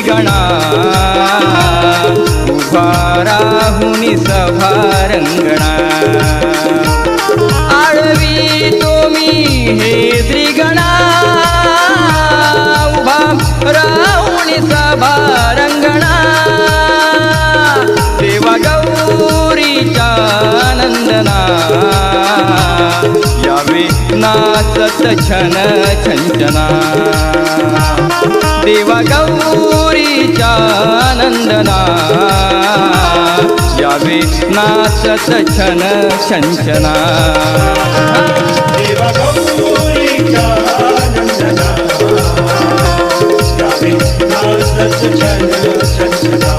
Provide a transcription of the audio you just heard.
द्रिगणा उभा राहुनी सभा रंगणा आळवी तुम्ही हे द्रिगणा उभा राहुनी सभा रंगणा देवा गौरीच्या नंदना यावे नाचत छन छंचना देवा गौरीच्या नंदना यावे नाचत छन छंचना देवा गौरीच्या नंदना यावे नाचत छन छंचना